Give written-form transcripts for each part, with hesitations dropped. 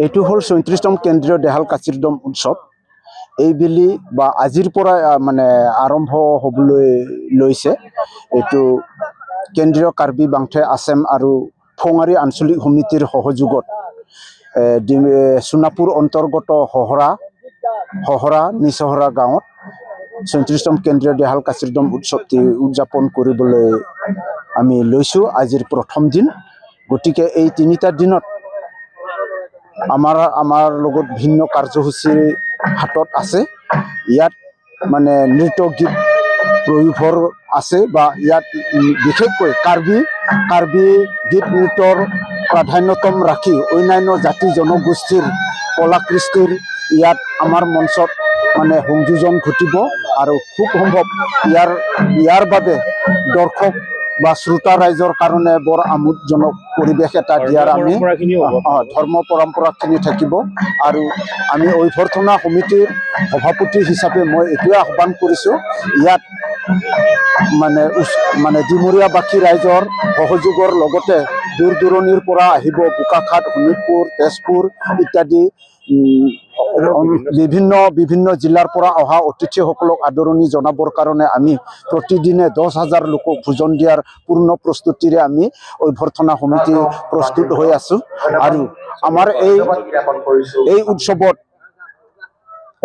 এইটো হল ৩৬তম কেন্দ্ৰীয় দেহাল কাচিৰদম উৎসৱ। এইবেলি বা আজিৰ পৰা মানে আৰম্ভ হ'বলৈ লৈছে। এইটো কেন্দ্ৰীয় কাৰ্বি বাংথে আছেম আৰু ফৌঙাৰী আঞ্চলিক সমিতিৰ সহযোগত সোণাপুৰ অন্তৰ্গত হহৰা নিচহৰা গাঁৱত ৩৬তম কেন্দ্ৰীয় দেহাল কাচিৰদম উৎসৱটি উদযাপন কৰিবলৈ আমি লৈছোঁ। আজিৰ প্ৰথম দিন, গতিকে এই তিনিটা দিনত আমাৰ লগত ভিন্ন কাৰ্যসূচী হাতত আছে। ইয়াত মানে নৃত্য গীত প্ৰয়োভৰ আছে বা ইয়াত বিশেষকৈ কাৰ্বি গীত নৃত্যৰ প্ৰাধান্যতম ৰাখি অন্যান্য জাতি জনগোষ্ঠীৰ কলা কৃষ্টিৰ ইয়াত আমাৰ মঞ্চত মানে সংযোজন ঘটিব আৰু খুব সম্ভৱ ইয়াৰ বাবে দৰ্শক বা শ্ৰোতা ৰাইজৰ কাৰণে বৰ আমোদজনক পৰিৱেশ এটা দিয়াৰ আমি ধৰ্ম পৰম্পৰাখিনি থাকিব। আৰু আমি অভ্যৰ্থনা সমিতিৰ সভাপতি হিচাপে মই এইটোৱে আহ্বান কৰিছোঁ, ইয়াত মানে ডিমৰীয়াবাসী ৰাইজৰ সহযোগৰ লগতে দূৰ দূৰণিৰ পৰা আহিব বোকাখাট, শোণিতপুৰ, তেজপুৰ ইত্যাদি বিভিন্ন জিলাৰ পৰা অহা অতিথিসকলক আদৰণি জনাবৰ কাৰণে আমি প্ৰতিদিনে ১০,০০০ লোকক ভোজন দিয়াৰ পূৰ্ণ প্ৰস্তুতিৰে আমি অভ্যৰ্থনা সমিতি প্ৰস্তুত হৈ আছোঁ। আৰু আমাৰ এই উৎসৱত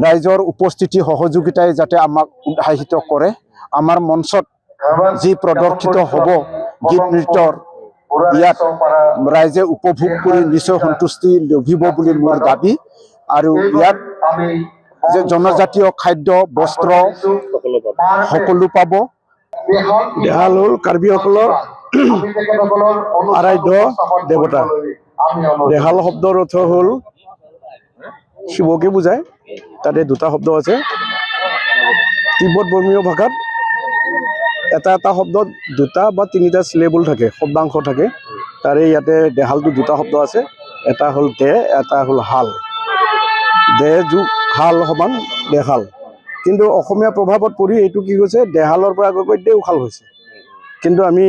ৰাইজৰ উপস্থিতি সহযোগিতাই যাতে আমাক উৎসাহিত কৰে। আমাৰ মঞ্চত যি প্ৰদৰ্শিত হ'ব গীত নৃত্যৰ, ইয়াত ৰাইজে উপভোগ কৰি নিশ্চয় সন্তুষ্টি লভিব বুলি মোৰ দাবী। আৰু ইয়াত যে জনজাতীয় খাদ্য বস্ত্ৰ সকলো পাব। দেহাল হ'ল কাৰ্বিসকলৰ আৰাধ্য দেৱতা। দেহাল শব্দৰ অৰ্থ হ'ল শিৱকে বুজায়। তাতে দুটা শব্দ আছে। তিব্বত বৰ্মীয় ভাষাত এটা শব্দত দুটা বা তিনিটা চিলেবল থাকে, শব্দাংশ থাকে। তাৰে ইয়াতে দেহালটো দুটা শব্দ আছে, এটা হ'ল দে, এটা হ'ল হাল। দে যোগ হাল সমান দেহাল। কিন্তু অসমীয়া প্ৰভাৱত পৰি এইটো কি হৈছে, দেহালৰ পৰা আগকৈ দেওশাল হৈছে। কিন্তু আমি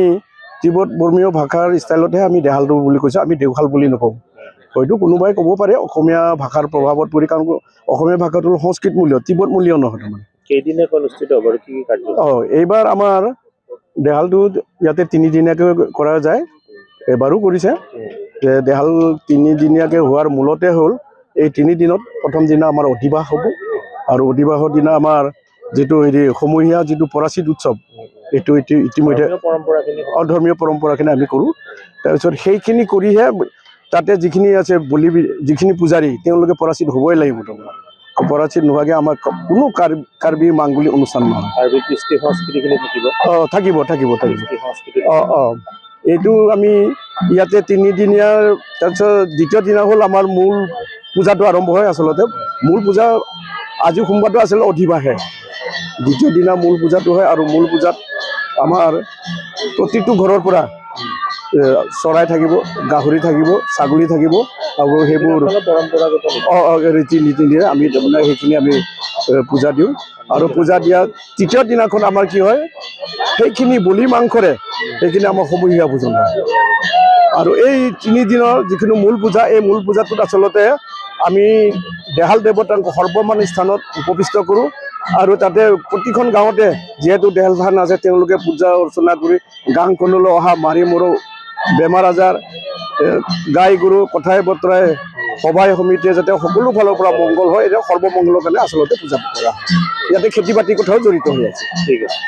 তিব্বত বৰ্মীয় ভাষাৰ ষ্টাইলতহে আমি দেহালটো বুলি কৈছোঁ, আমি দেওশাল বুলি নকওঁ। হয়তো কোনোবাই ক'ব পাৰে অসমীয়া ভাষাৰ প্ৰভাৱত পৰি, কাৰণ অসমীয়া ভাষাটো হ'ল সংস্কৃত মূল্য, তিব্বত মূল্য নহয়। তাৰমানে কেইদিনীয়াকৈ অনুষ্ঠিত হ'ব? কি কাৰ্য? এইবাৰ আমাৰ দেহালটো ইয়াতে ৩ দিনীয়াকৈ কৰা যায়। এবাৰো কৰিছে। দেহাল ৩ দিনীয়াকৈ হোৱাৰ মূলতে হ'ল এই ৩ দিনত প্ৰথম দিনা আমাৰ অধিবাস হ'ব, আৰু অধিবাসৰ দিনা আমাৰ যিটো সমূহীয়া যিটো পৰাচিত উৎসৱ, এইটো ইতিমধ্যে ধৰ্মীয় পৰম্পৰাখিনি আমি কৰোঁ। তাৰপিছত সেইখিনি কৰিহে তাতে যিখিনি আছে যিখিনি পূজাৰী, তেওঁলোকে পৰাচিত হ'বই লাগিব। পৰাচিত নোহোৱাকৈ আমাৰ কোনো কাৰ্বি মাংগলিক অনুষ্ঠান নহয়। কৃষ্টি সংস্কৃতিখিনি থাকিব। থাকিব। এইটো আমি ইয়াতে ৩ দিনীয়াৰ, তাৰপিছত দ্বিতীয় দিনা হ'ল আমাৰ মূল পূজাটো আৰম্ভ হয়। আচলতে মূল পূজা আজি সোমবাৰটো আছিলে অধিবাসে। দ্বিতীয় দিনা মূল পূজাটো হয়, আৰু মূল পূজাত আমাৰ প্ৰতিটো ঘৰৰ পৰা চৰাই থাকিব, গাহৰি থাকিব, ছাগলী থাকিব, আৰু সেইবোৰ ৰীতি নীতিৰে আমি তাৰমানে সেইখিনি আমি পূজা দিওঁ। আৰু পূজা দিয়া তৃতীয় দিনাখন আমাৰ কি হয়, সেইখিনি বলি মাংসৰে সেইখিনি আমাৰ সমূহীয়া ভোজন হয়। আৰু এই ৩ দিনৰ যিখিনি মূল পূজা, এই মূল পূজাটোত আচলতে আমি দেহাল দেৱতাক সৰ্বমান স্থানত উপবিষ্ট কৰোঁ। আৰু তাতে প্ৰতিখন গাঁৱতে যিহেতু দেহাল থান আছে, তেওঁলোকে পূজা অৰ্চনা কৰি গাঁওখনলৈ অহা মাৰি মৰো বেমাৰ আজাৰ, গাই গৰু কথাই বতৰাই সভাই সমিতিয়ে যাতে সকলো ফালৰ পৰা মংগল হয়, এতিয়া সৰ্বমংগলৰ কাৰণে আচলতে পূজা কৰা হয়। ইয়াতে খেতি বাতিৰ কথাও জড়িত হৈ আছে। ঠিক আছে।